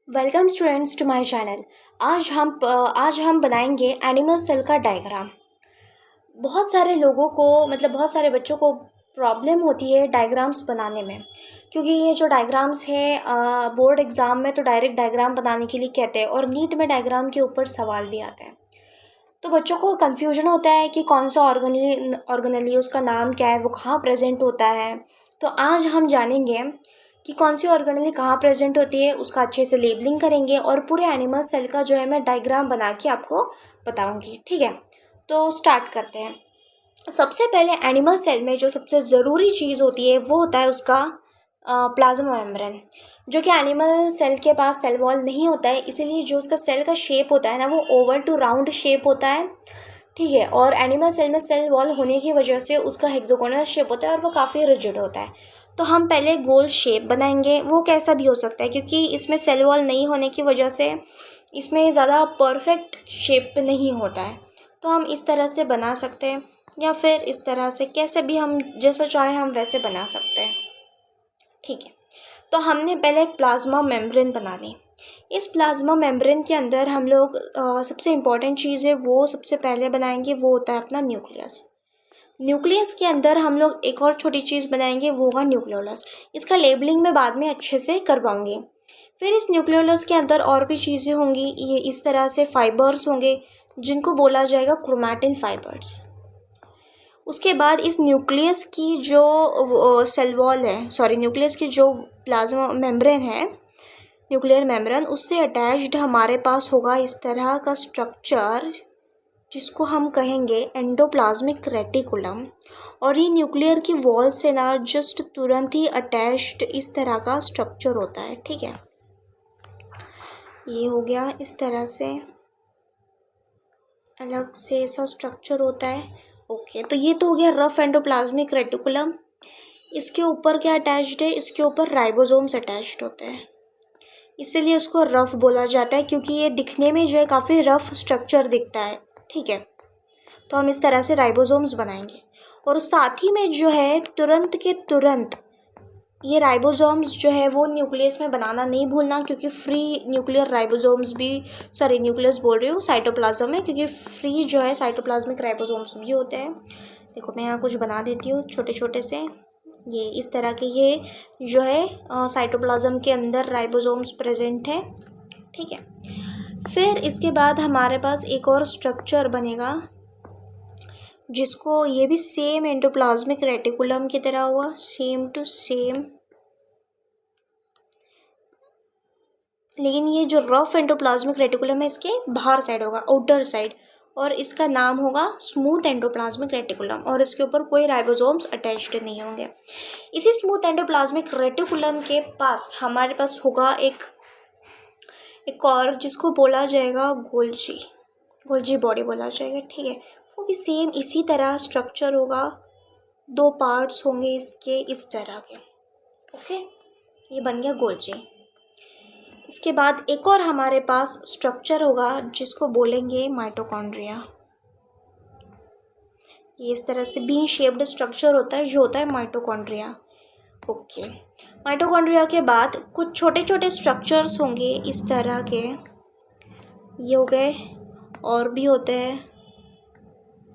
Welcome students to my channel. आज हम बनाएंगे एनिमल सेल का डायग्राम। बहुत सारे लोगों को बहुत सारे बच्चों को प्रॉब्लम होती है डायग्राम्स बनाने में, क्योंकि ये जो डायग्राम्स है बोर्ड एग्ज़ाम में तो डायरेक्ट डायग्राम बनाने के लिए कहते हैं और नीट में डायग्राम के ऊपर सवाल भी आते हैं। तो बच्चों को कन्फ्यूजन होता है कि कौन सा ऑर्गेनली उसका नाम क्या है, वो कहाँ प्रेजेंट होता है। तो आज हम जानेंगे कि कौन सी ऑर्गेनली कहाँ प्रेजेंट होती है, उसका अच्छे से लेबलिंग करेंगे और पूरे एनिमल सेल का जो है मैं डायग्राम बना के आपको बताऊंगी। ठीक है, तो स्टार्ट करते हैं। सबसे पहले एनिमल सेल में जो सबसे ज़रूरी चीज़ होती है वो होता है उसका प्लाज्मा मेम्ब्रेन, जो कि एनिमल सेल के पास सेल वॉल नहीं होता है, इसीलिए जो उसका सेल का शेप होता है ना वो ओवल टू राउंड शेप होता है। ठीक है, और एनिमल सेल में सेल वॉल होने की वजह से उसका हेक्सागोनल शेप होता है और वो काफ़ी रिजिड होता है। तो हम पहले गोल शेप बनाएंगे, वो कैसा भी हो सकता है क्योंकि इसमें सेल वॉल नहीं होने की वजह से इसमें ज़्यादा परफेक्ट शेप नहीं होता है। तो हम इस तरह से बना सकते हैं या फिर इस तरह से, कैसे भी हम जैसा चाहे हम वैसे बना सकते हैं। ठीक है, तो हमने पहले एक प्लाज्मा मेम्ब्रेन बना ली। इस प्लाज्मा मेम्ब्रेन के अंदर हम लोग सबसे इम्पॉर्टेंट चीज़ है वो सबसे पहले बनाएंगे, वो होता है अपना न्यूक्लियस। न्यूक्लियस के अंदर हम लोग एक और छोटी चीज़ बनाएंगे, वो होगा न्यूक्लियोलस। इसका लेबलिंग मैं बाद में अच्छे से करवाऊंगी। फिर इस न्यूक्लियोलस के अंदर और भी चीज़ें होंगी, ये इस तरह से फाइबर्स होंगे जिनको बोला जाएगा क्रोमैटिन फाइबर्स। उसके बाद इस न्यूक्लियस की जो सेल वॉल है, न्यूक्लियस की जो प्लाज्मा मेम्ब्रेन है, न्यूक्लियर मेम्ब्रेन, उससे अटैच्ड हमारे पास होगा इस तरह का स्ट्रक्चर जिसको हम कहेंगे एंडोप्लाज्मिक रेटिकुलम। और ये न्यूक्लियर की वॉल से ना जस्ट तुरंत ही अटैच्ड इस तरह का स्ट्रक्चर होता है। ठीक है, ये हो गया इस तरह से अलग से ऐसा स्ट्रक्चर होता है। ओके, तो ये तो हो गया रफ एंडोप्लाज्मिक रेटिकुलम। इसके ऊपर क्या अटैच्ड है, इसके ऊपर राइबोसोम्स अटैच्ड होते हैं, इसीलिए उसको रफ बोला जाता है क्योंकि ये दिखने में जो है काफ़ी रफ स्ट्रक्चर दिखता है। ठीक है, तो हम इस तरह से राइबोसोम्स बनाएंगे और साथ ही में जो है तुरंत के तुरंत ये राइबोसोम्स जो है वो न्यूक्लियस में बनाना नहीं भूलना, क्योंकि फ्री न्यूक्लियर राइबोसोम्स भी, न्यूक्लियस बोल रही हूँ, साइटोप्लाज्म में, क्योंकि फ्री जो है साइटोप्लाज्मिक राइबोसोम्स भी होते हैं। देखो मैं यहाँ कुछ बना देती हूँ छोटे छोटे से, ये इस तरह के, ये जो है साइटोप्लाज्म के अंदर राइबोसोम्स प्रेजेंट है। ठीक है, फिर इसके बाद हमारे पास एक और स्ट्रक्चर बनेगा जिसको, ये भी सेम एंडोप्लाज्मिक रेटिकुलम की तरह हुआ, सेम टू सेम, लेकिन ये जो रफ एंडोप्लाज्मिक रेटिकुलम है इसके बाहर साइड होगा, आउटर साइड, और इसका नाम होगा स्मूथ एंडोप्लाज्मिक रेटिकुलम और इसके ऊपर कोई राइबोसोम्स अटैच्ड नहीं होंगे। इसी स्मूथ एंडोप्लाज्मिक रेटिकुलम के पास हमारे पास होगा एक और जिसको बोला जाएगा गोल्जी बॉडी बोला जाएगा। ठीक है, वो भी सेम इसी तरह स्ट्रक्चर होगा, दो पार्ट्स होंगे इसके इस तरह के। ओके, ये बन गया गोल्जी। इसके बाद एक और हमारे पास स्ट्रक्चर होगा जिसको बोलेंगे माइटोकॉन्ड्रिया। ये इस तरह से बीन शेप्ड स्ट्रक्चर होता है जो होता है माइटोकॉन्ड्रिया। ओके, माइटोकॉन्ड्रिया के बाद कुछ छोटे छोटे स्ट्रक्चर्स होंगे इस तरह के, ये हो गए, और भी होते हैं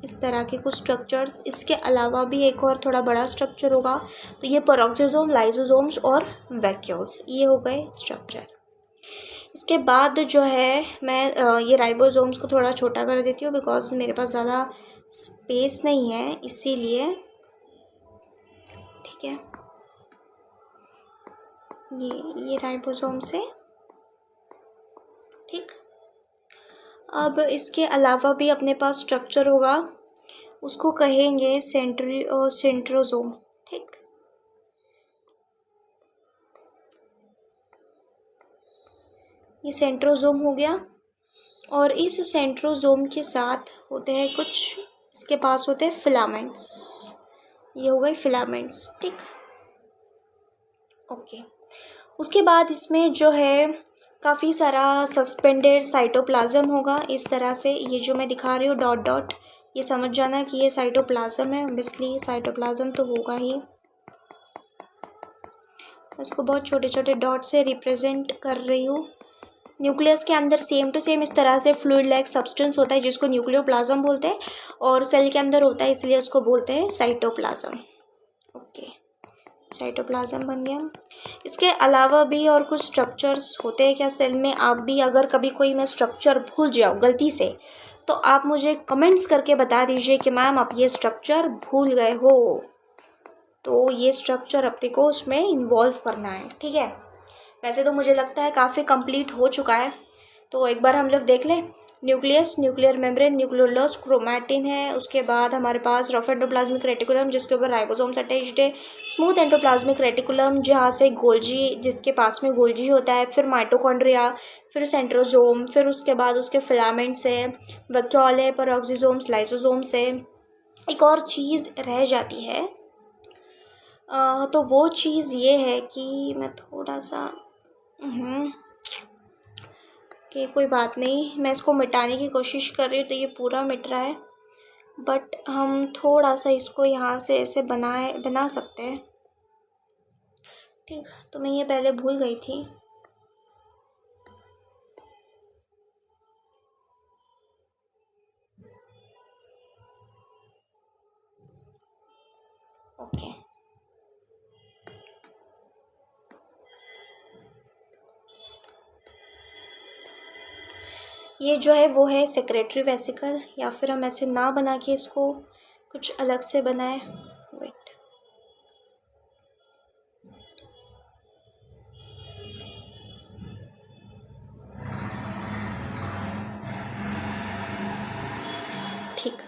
इस तरह के कुछ स्ट्रक्चर्स। इसके अलावा भी एक और थोड़ा बड़ा स्ट्रक्चर होगा, तो ये पेरोक्सोसोम, लाइसोसोम्स और वैक्यूल्स, ये हो गए स्ट्रक्चर। इसके बाद जो है मैं ये राइबोसोम्स को थोड़ा छोटा कर देती हूँ बिकॉज मेरे पास ज़्यादा स्पेस नहीं है, इसीलिए। ठीक है, ये राइबोसोम से, ठीक। अब इसके अलावा भी अपने पास स्ट्रक्चर होगा, उसको कहेंगे सेंट्रोसोम। ठीक, ये सेंट्रोसोम हो गया, और इस सेंट्रोसोम के साथ होते हैं कुछ, इसके पास होते हैं फिलामेंट्स, ये हो गए फिलामेंट्स। ठीक, ओके। उसके बाद इसमें जो है काफ़ी सारा सस्पेंडेड साइटोप्लाज्म होगा इस तरह से, ये जो मैं दिखा रही हूँ डॉट डॉट, ये समझ जाना कि ये साइटोप्लाज्म है, ऑब्वियसली साइटोप्लाज्म तो होगा ही। इसको बहुत छोटे छोटे डॉट से रिप्रेजेंट कर रही हूँ न्यूक्लियस के अंदर सेम टू सेम इस तरह से फ्लूइड लाइक सब्सटेंस होता है जिसको न्यूक्लियोप्लाज्म बोलते हैं, और सेल के अंदर होता है इसलिए उसको बोलते हैं साइटोप्लाज्म। ओके, साइटोप्लाज्म बन गया। इसके अलावा भी और कुछ स्ट्रक्चर्स होते हैं क्या सेल में? आप भी अगर कभी कोई मैं स्ट्रक्चर भूल जाऊँ गलती से, तो आप मुझे कमेंट्स करके बता दीजिए कि मैम आप ये स्ट्रक्चर भूल गए हो, तो ये स्ट्रक्चर अपने को उसमें इन्वॉल्व करना है, ठीक है। वैसे तो मुझे लगता है काफ़ी कंप्लीट हो चुका है, तो एक बार हम लोग देख लें। Nucleus, nuclear membrane, nucleolus, chromatin है, उसके बाद हमारे पास रफ एंडोप्लाज्मिक रेटिकुलम जिसके ऊपर राइबोसोम्स अटैच्ड है, स्मूथ एंडोप्लाज्मिक रेटिकुलम जहाँ से गोल्जी, जिसके पास में गोल्जी होता है, फिर माइटोकॉन्ड्रिया, फिर सेंट्रोजोम, फिर उसके बाद उसके फिलामेंट्स है, वैक्यूल है, पेरोक्सिसोम्स, लाइसोसोम्स है। एक और चीज़ रह जाती है, तो वो चीज़ ये है कि मैं थोड़ा सा कि कोई बात नहीं, मैं इसको मिटाने की कोशिश कर रही हूँ तो ये पूरा मिट रहा है, बट हम थोड़ा सा इसको यहाँ से ऐसे बना सकते हैं। ठीक, तो मैं ये पहले भूल गई थी। ओके, ये जो है वो है सेक्रेटरी वेसिकल, या फिर हम ऐसे ना बना के इसको कुछ अलग से बनाए। वेट, ठीक,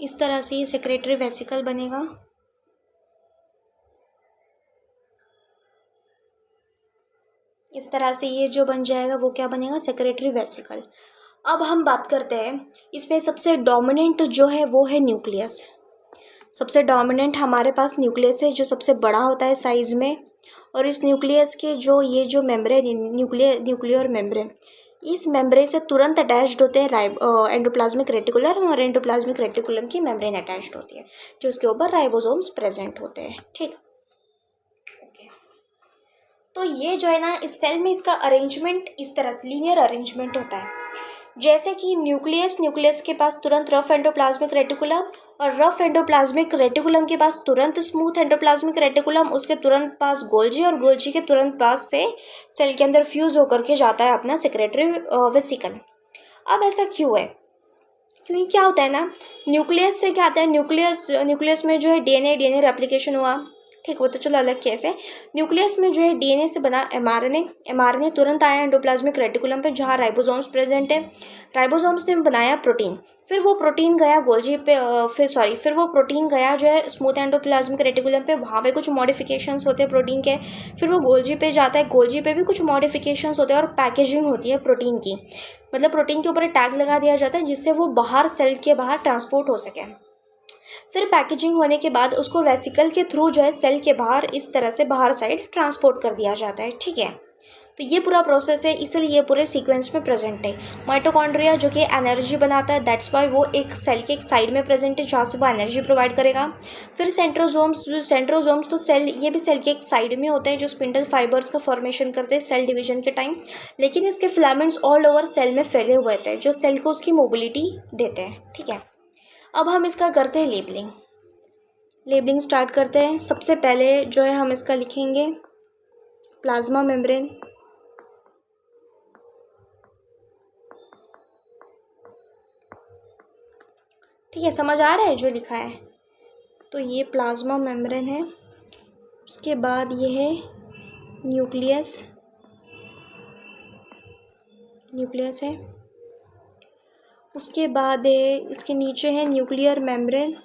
इस तरह से ये सेक्रेटरी वेसिकल बनेगा। इस तरह से ये जो बन जाएगा वो क्या बनेगा? Secretary vesicle. अब हम बात करते हैं, इसमें सबसे डोमिनेंट जो है वो है न्यूक्लियस। सबसे डोमिनेंट हमारे पास न्यूक्लियस है जो सबसे बड़ा होता है साइज़ में, और इस न्यूक्लियस के जो ये जो मेम्ब्रेन, न्यूक्लियर मेम्ब्रेन, इस मेम्ब्रेन से तुरंत अटैच्ड होते हैं एंडोप्लाज्मिक रेटिकुलम, और एंडोप्लाज्मिक रेटिकुलम की मेम्ब्रेन अटैच्ड होती है जो उसके ऊपर राइबोसोम्स प्रेजेंट होते हैं, ठीक। ओके, तो ये जो है ना, इस सेल में इसका अरेंजमेंट इस तरह से लीनियर अरेंजमेंट होता है, जैसे कि न्यूक्लियस के पास तुरंत रफ एंडोप्लाज्मिक रेटिकुलम, और रफ एंडोप्लाज्मिक रेटिकुलम के पास तुरंत स्मूथ एंडोप्लाज्मिक रेटिकुलम, उसके तुरंत पास गोल्जी, और गोल्जी के तुरंत पास से सेल के अंदर फ्यूज होकर के जाता है अपना सेक्रेटरी वेसिकल। अब ऐसा क्यों है? क्योंकि क्या होता है ना, न्यूक्लियस से क्या आता है, न्यूक्लियस में जो है डीएनए रेप्लिकेशन हुआ, ठीक, वो तो चलो अलग केस है। न्यूक्लियस में जो है डीएनए से बना एमआरएनए तुरंत आया एंडोप्लाज्मिक रेटिकुलम पे जहाँ राइबोसोम्स प्रेजेंट है। राइबोसोम्स ने बनाया प्रोटीन, फिर वो प्रोटीन गया गोल्जी पे, फिर वो प्रोटीन गया जो है स्मूथ एंडोप्लाज्मिक रेटिकुलम पे, वहाँ पे कुछ मॉडिफिकेशंस होते हैं प्रोटीन के, फिर वो गोल्जी पे जाता है, गोल्जी पे भी कुछ मॉडिफिकेशंस होते हैं, और पैकेजिंग होती है प्रोटीन की, मतलब प्रोटीन के ऊपर टैग लगा दिया जाता है जिससे वो बाहर सेल के बाहर ट्रांसपोर्ट हो सके। फिर पैकेजिंग होने के बाद उसको वेसिकल के थ्रू जो है सेल के बाहर इस तरह से बाहर साइड ट्रांसपोर्ट कर दिया जाता है, ठीक है। तो ये पूरा प्रोसेस है, इसलिए ये पूरे सीक्वेंस में प्रेजेंट है। माइटोकॉन्ड्रिया जो कि एनर्जी बनाता है, दैट्स वाई वो एक सेल के एक साइड में प्रेजेंट है जहाँ से वो एनर्जी प्रोवाइड करेगा। फिर सेंट्रोजोम्स तो सेल, ये भी सेल के एक साइड में होते हैं जो स्पिंडल फाइबर्स का फॉर्मेशन करते हैं सेल डिवीजन के टाइम, लेकिन इसके फिलामेंट्स ऑल ओवर सेल में फैले हुए होते हैं जो सेल को उसकी मोबिलिटी देते हैं, ठीक है। अब हम इसका करते हैं लेबलिंग स्टार्ट करते हैं। सबसे पहले जो है हम इसका लिखेंगे प्लाज्मा मेम्ब्रेन, ठीक है, समझ आ रहा है जो लिखा है? तो ये प्लाज्मा मेम्ब्रेन है। उसके बाद ये है न्यूक्लियस है। उसके बाद इसके नीचे है न्यूक्लियर मेम्ब्रेन,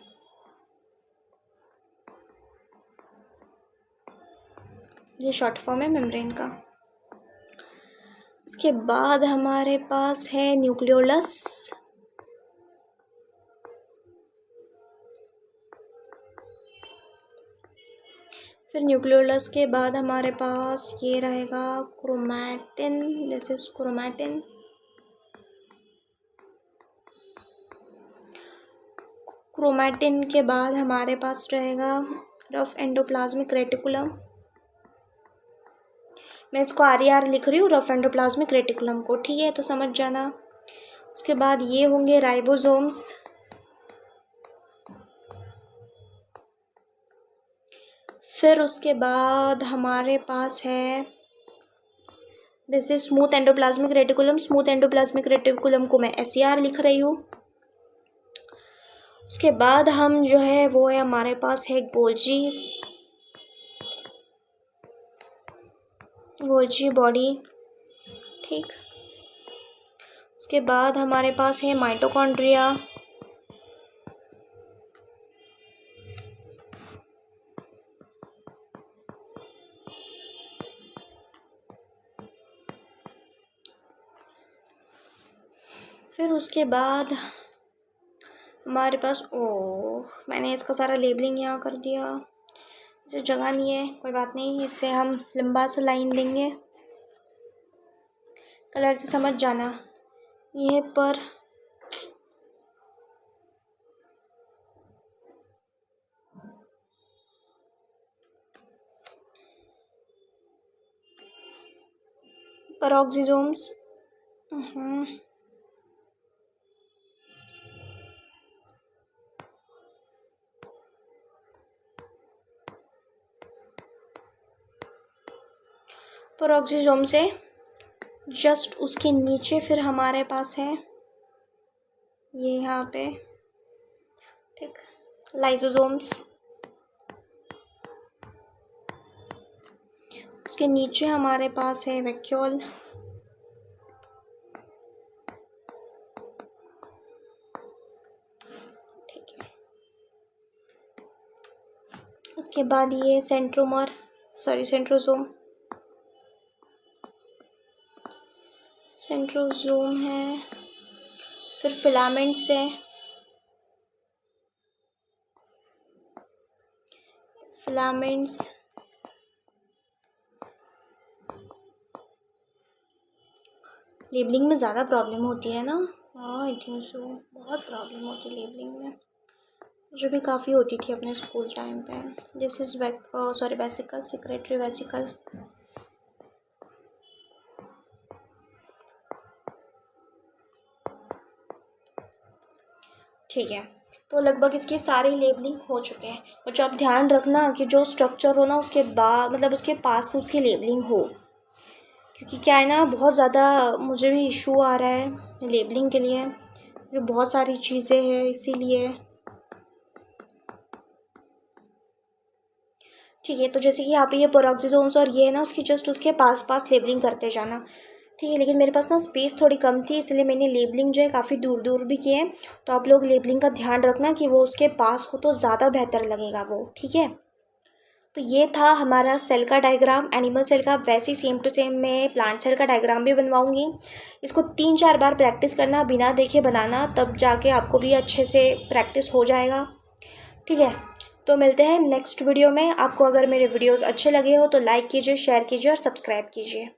ये शॉर्ट फॉर्म है मेम्ब्रेन का। इसके बाद हमारे पास है न्यूक्लियोलस, फिर न्यूक्लियोलस के बाद हमारे पास ये रहेगा chromatin, this is chromatin. Chromatin के बाद हमारे पास रहेगा रफ एंडोप्लाज्मिक रेटिकुलम। मैं इसको RER लिख रही हूँ, रफ एंडोप्लाज्मिक रेटिकुलम को, ठीक है, तो समझ जाना। उसके बाद ये होंगे राइबोसोम्स। फिर उसके बाद हमारे पास है this is smooth endoplasmic reticulum. Smooth endoplasmic reticulum को मैं SER लिख रही हूँ। उसके बाद हम जो है वो है हमारे पास है गोल्जी बॉडी, ठीक। उसके बाद हमारे पास है माइटोकॉन्ड्रिया। फिर उसके बाद हमारे पास मैंने इसका सारा लेबलिंग यहाँ कर दिया, इसे जगह नहीं है, कोई बात नहीं, इससे हम लंबा सा लाइन देंगे, कलर से समझ जाना। ये पर पेरोक्सिसोम्स, पेरोक्सिसोम से जस्ट उसके नीचे फिर हमारे पास है ये यहाँ पे, ठीक, लाइसोसोम्स। उसके नीचे हमारे पास है वैक्यूल। ठीक है, उसके बाद ये सेंट्रोजोम है। फिर फिलामेंट्स है, लेबलिंग में ज़्यादा प्रॉब्लम होती है ना। आई थिंक सो, बहुत प्रॉब्लम होती है लेबलिंग में, मुझे भी काफ़ी होती थी अपने स्कूल टाइम पे। This is vesicle, secretary vesicle. ठीक है, तो लगभग इसके सारे लेबलिंग हो चुके हैं। और जो आप ध्यान रखना कि जो स्ट्रक्चर हो ना उसके बाद मतलब उसके पास उसकी लेबलिंग हो, क्योंकि क्या है ना, बहुत ज़्यादा मुझे भी इशू आ रहा है लेबलिंग के लिए, क्योंकि बहुत सारी चीज़ें हैं इसीलिए। ठीक है, तो जैसे कि यहाँ पे ये पेरोक्सिसोम्स और ये है ना, उसकी जस्ट उसके पास लेबलिंग करते जाना, ठीक है। लेकिन मेरे पास ना स्पेस थोड़ी कम थी, इसलिए मैंने लेबलिंग जो है काफ़ी दूर दूर भी किए हैं। तो आप लोग लेबलिंग का ध्यान रखना कि वो उसके पास हो तो ज़्यादा बेहतर लगेगा वो, ठीक है। तो ये था हमारा सेल का डायग्राम, एनिमल सेल का। वैसे ही सेम टू सेम मैं प्लांट सेल का डायग्राम भी बनवाऊंगी। इसको 3-4 बार प्रैक्टिस करना, बिना देखे बनाना, तब जाके आपको भी अच्छे से प्रैक्टिस हो जाएगा, ठीक है। तो मिलते हैं नेक्स्ट वीडियो में। आपको अगर मेरे वीडियोस अच्छे लगे हो तो लाइक कीजिए, शेयर कीजिए और सब्सक्राइब कीजिए।